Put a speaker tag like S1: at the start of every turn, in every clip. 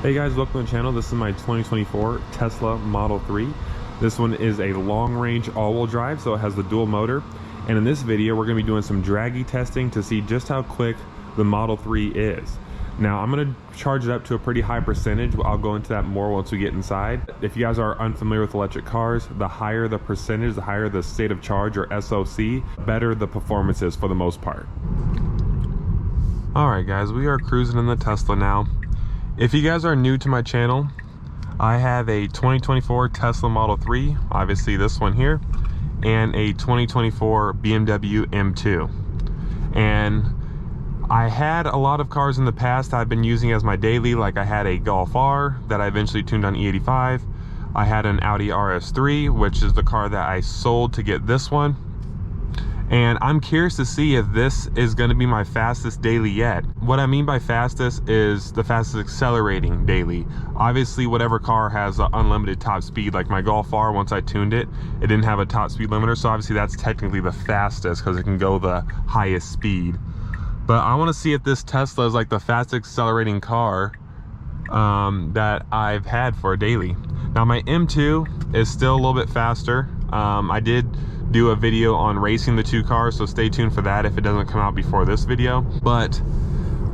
S1: Hey guys, welcome to the channel. This is my 2024 Tesla Model 3. This one is a long-range all-wheel drive, so it has the dual motor. And in this video, we're going to be doing some Dragy testing to see just how quick the Model 3 is. Now, I'm going to charge it up to a pretty high percentage. I'll go into that more once we get inside. If you guys are unfamiliar with electric cars, the higher the percentage, the higher the state of charge or SOC, better the performance is for the most part. All right, guys, we are cruising in the Tesla now. If you guys are new to my channel, I have a 2024 Tesla Model 3, obviously this one here, and a 2024 BMW M2. And I had a lot of cars in the past I've been using as my daily, like I had a Golf R that I eventually tuned on E85. I had an Audi RS3, which is the car that I sold to get this one. And I'm curious to see if this is going to be my fastest daily yet. What I mean by fastest is the fastest accelerating daily. Obviously, whatever car has an unlimited top speed, like my Golf R, once I tuned it, it didn't have a top speed limiter, so obviously that's technically the fastest because it can go the highest speed. But I want to see if this Tesla is like the fastest accelerating car that I've had for a daily. Now my M2 is still a little bit faster. I did do a video on racing the two cars, so stay tuned for that if it doesn't come out before this video. But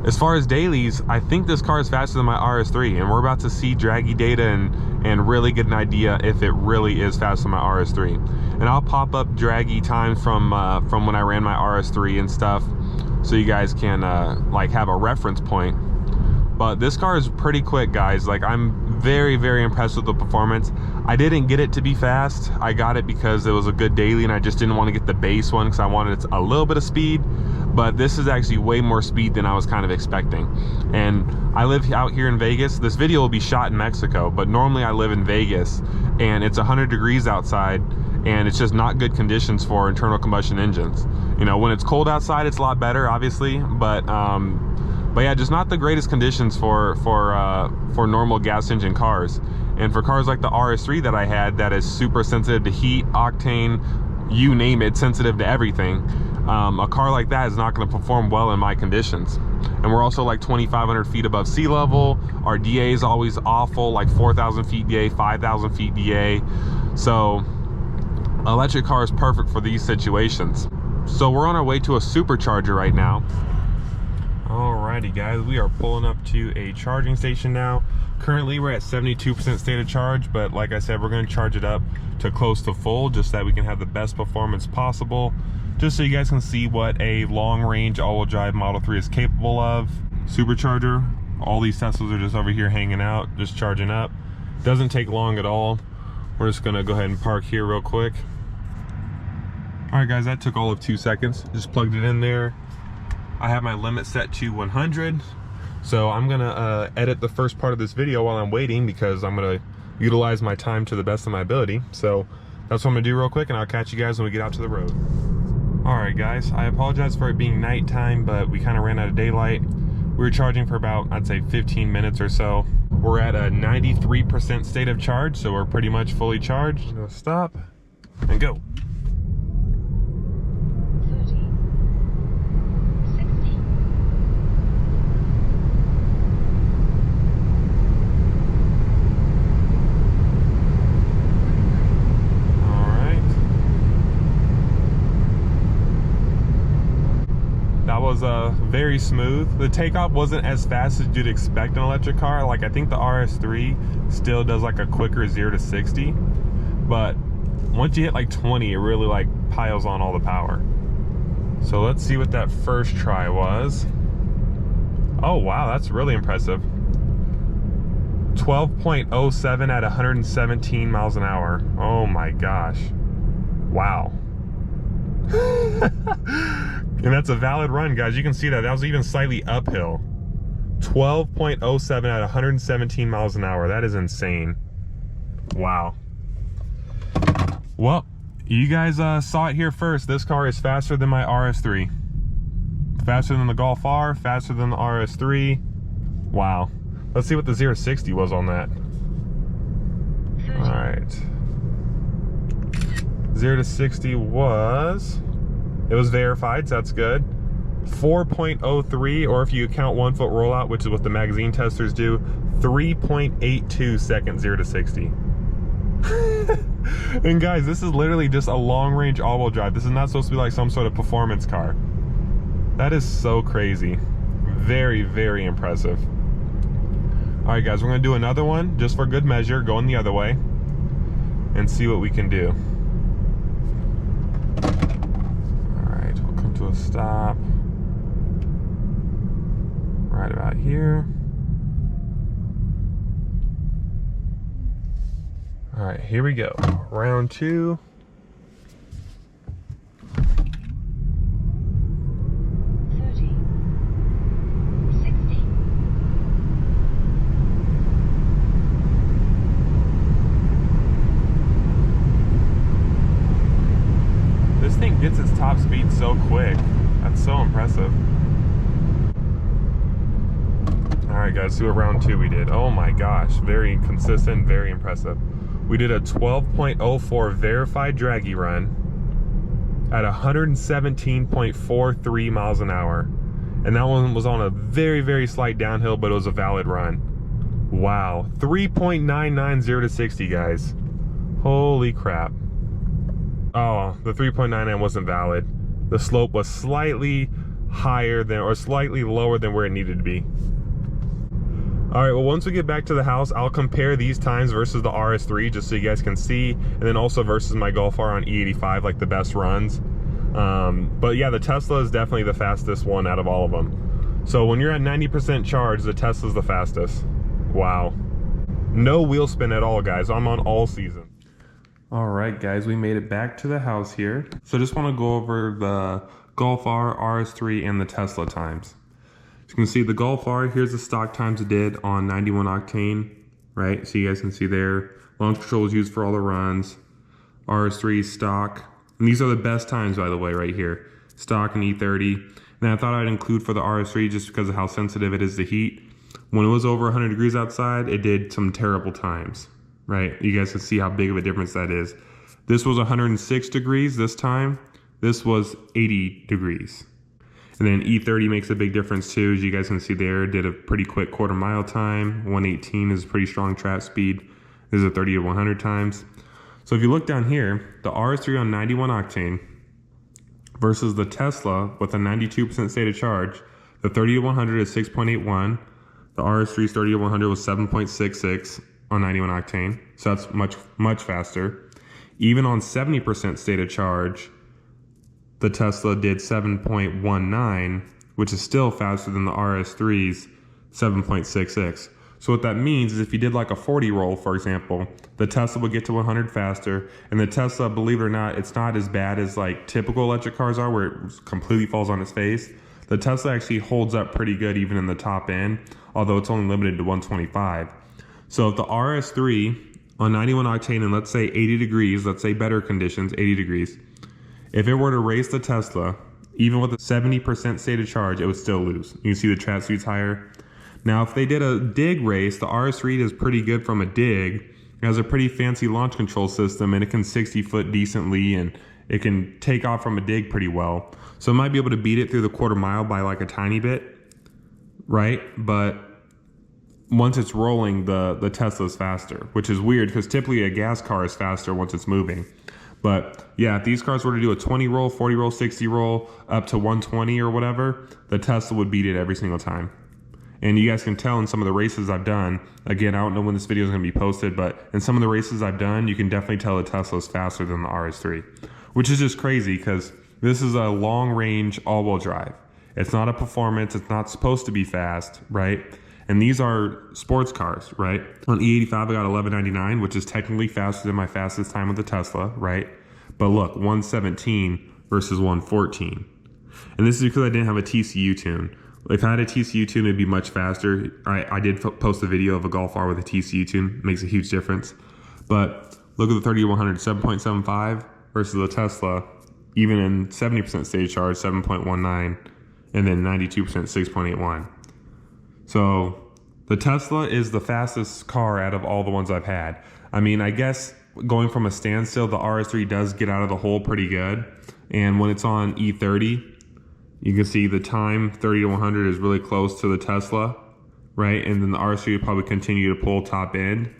S1: as far as dailies, I think this car is faster than my RS3, and we're about to see Dragy data and really get an idea if it really is faster than my RS3. And I'll pop up Dragy times from when I ran my RS3 and stuff, so you guys can like have a reference point. But this car is pretty quick, guys. Like, I'm very, very impressed with the performance. I didn't get it to be fast. I got it because it was a good daily and I just didn't want to get the base one because I wanted a little bit of speed. But this is actually way more speed than I was kind of expecting. And I live out here in Vegas. This video will be shot in Mexico, but normally I live in Vegas and it's 100 degrees outside and it's just not good conditions for internal combustion engines. You know, when it's cold outside, it's a lot better, obviously, but yeah, just not the greatest conditions for normal gas engine cars. And for cars like the RS3 that I had, that is super sensitive to heat, octane, you name it, sensitive to everything, a car like that is not going to perform well in my conditions. And we're also like 2,500 feet above sea level. Our DA is always awful, like 4,000 feet DA, 5,000 feet DA. So electric car is perfect for these situations. So we're on our way to a supercharger right now. Alrighty guys, we are pulling up to a charging station now. Currently we're at 72% state of charge, but like I said, we're going to charge it up to close to full just so that we can have the best performance possible, just so you guys can see what a long-range all-wheel drive Model 3 is capable of. Supercharger, all these Teslas are just over here hanging out, just charging up. Doesn't take long at all. We're just going to go ahead and park here real quick. Alright guys, that took all of 2 seconds. Just plugged it in there. I have my limit set to 100, so I'm gonna edit the first part of this video while I'm waiting because I'm gonna utilize my time to the best of my ability. So that's what I'm gonna do real quick, and I'll catch you guys when we get out to the road. All right guys, I apologize for it being nighttime, but we kind of ran out of daylight. We were charging for about, I'd say 15 minutes or so. We're at a 93% state of charge, so we're pretty much fully charged. I'm gonna stop and go. Was very smooth. The takeoff wasn't as fast as you'd expect an electric car. Like, I think the RS3 still does like a quicker 0 to 60, but once you hit like 20, it really like piles on all the power. So let's see what that first try was. Oh wow, that's really impressive. 12.07 at 117 miles an hour. Oh my gosh, wow. And that's a valid run, guys. You can see that was even slightly uphill. 12.07 at 117 miles an hour. That is insane. Wow. Well, you guys saw it here first. This car is faster than my RS3. Faster than the Golf R, faster than the RS3. Wow. Let's see what the 0 to 60 was on that. All right. 0 to 60 was... It was verified, so that's good. 4.03, or if you count 1 foot rollout, which is what the magazine testers do, 3.82 seconds 0 to 60. And guys, this is literally just a long range all-wheel drive. This is not supposed to be like some sort of performance car. That is so crazy. Very, very impressive. All right, guys, we're gonna do another one just for good measure, going the other way, and see what we can do. All right, we'll come to a stop right about here. All right, here we go. Round 2. This thing gets its top speed so quick. That's so impressive. All right, guys, see what round 2 we did. Oh my gosh, very consistent, very impressive. We did a 12.04 verified Dragy run at 117.43 miles an hour. And that one was on a very, very slight downhill, but it was a valid run. Wow, 3.99 0 to 60, guys. Holy crap. Oh, the 3.99 wasn't valid. The slope was slightly higher than, or slightly lower than where it needed to be. All right, well, once we get back to the house, I'll compare these times versus the RS3 just so you guys can see, and then also versus my Golf R on E85, like the best runs. But yeah, the Tesla is definitely the fastest one out of all of them. So when you're at 90% charge, the Tesla's the fastest. Wow. No wheel spin at all, guys. I'm on all season. All right, guys, we made it back to the house here. So I just want to go over the Golf R, RS3, and the Tesla times. You can see the Golf R, here's the stock times it did on 91 octane, right? So you guys can see there, launch control was used for all the runs, RS3 stock, and these are the best times, by the way, right here, stock and E30. And I thought I'd include for the RS3 just because of how sensitive it is to heat. When it was over 100 degrees outside, it did some terrible times, right? You guys can see how big of a difference that is. This was 106 degrees this time, this was 80 degrees. And then E30 makes a big difference too, as you guys can see there. Did a pretty quick quarter mile time. 118 is a pretty strong trap speed. This is a 30 to 100 times. So if you look down here, the RS3 on 91 octane versus the Tesla with a 92% state of charge, the 30 to 100 is 6.81. The RS3's 30 to 100 was 7.66 on 91 octane. So that's much, much faster. Even on 70% state of charge, the Tesla did 7.19, which is still faster than the RS3's 7.66. So what that means is if you did like a 40 roll, for example, the Tesla would get to 100 faster, and the Tesla, believe it or not, it's not as bad as like typical electric cars are where it completely falls on its face. The Tesla actually holds up pretty good even in the top end, although it's only limited to 125. So if the RS3 on 91 octane and let's say 80 degrees, let's say better conditions, 80 degrees, if it were to race the Tesla, even with a 70% state of charge, it would still lose. You can see the trap speed's higher. Now, if they did a dig race, the RS3 is pretty good from a dig. It has a pretty fancy launch control system, and it can 60 foot decently, and it can take off from a dig pretty well. So it might be able to beat it through the quarter mile by like a tiny bit, right? But once it's rolling, the Tesla's faster, which is weird because typically a gas car is faster once it's moving. But yeah, if these cars were to do a 20 roll, 40 roll, 60 roll, up to 120 or whatever, the Tesla would beat it every single time. And you guys can tell in some of the races I've done, again, I don't know when this video is going to be posted, but in some of the races I've done, you can definitely tell the Tesla is faster than the RS3, which is just crazy because this is a long range all-wheel drive. It's not a performance, it's not supposed to be fast, right? And these are sports cars, right? On E85, I got 1199, which is technically faster than my fastest time with the Tesla, right? But look, 117 versus 114. And this is because I didn't have a TCU tune. If I had a TCU tune, it'd be much faster. I did post a video of a Golf R with a TCU tune. It makes a huge difference. But look at the 30 to 100, 7.75 versus the Tesla, even in 70% state charge, 7.19, and then 92%, 6.81. So the Tesla is the fastest car out of all the ones I've had. I mean, I guess going from a standstill, the RS3 does get out of the hole pretty good. And when it's on E30, you can see the time 30 to 100 is really close to the Tesla, right? And then the RS3 would probably continue to pull top end.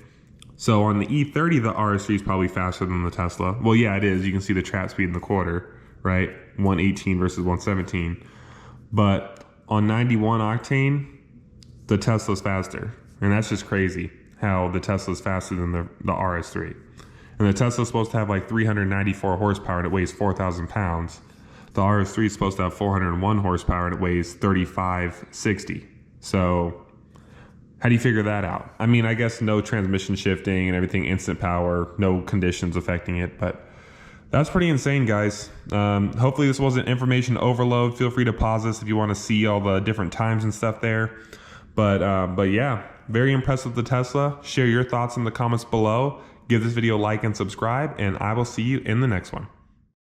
S1: So on the E30, the RS3 is probably faster than the Tesla. Well, yeah, it is. You can see the trap speed in the quarter, right? 118 versus 117. But on 91 octane, the Tesla's faster. And that's just crazy how the Tesla's faster than the RS3. And the Tesla's supposed to have like 394 horsepower and it weighs 4,000 pounds. The RS3 is supposed to have 401 horsepower and it weighs 3,560. So how do you figure that out? I mean, I guess no transmission shifting and everything, instant power, no conditions affecting it, but that's pretty insane, guys. Hopefully this wasn't information overload. Feel free to pause this if you want to see all the different times and stuff there. But yeah, very impressed with the Tesla. Share your thoughts in the comments below. Give this video a like and subscribe, and I will see you in the next one.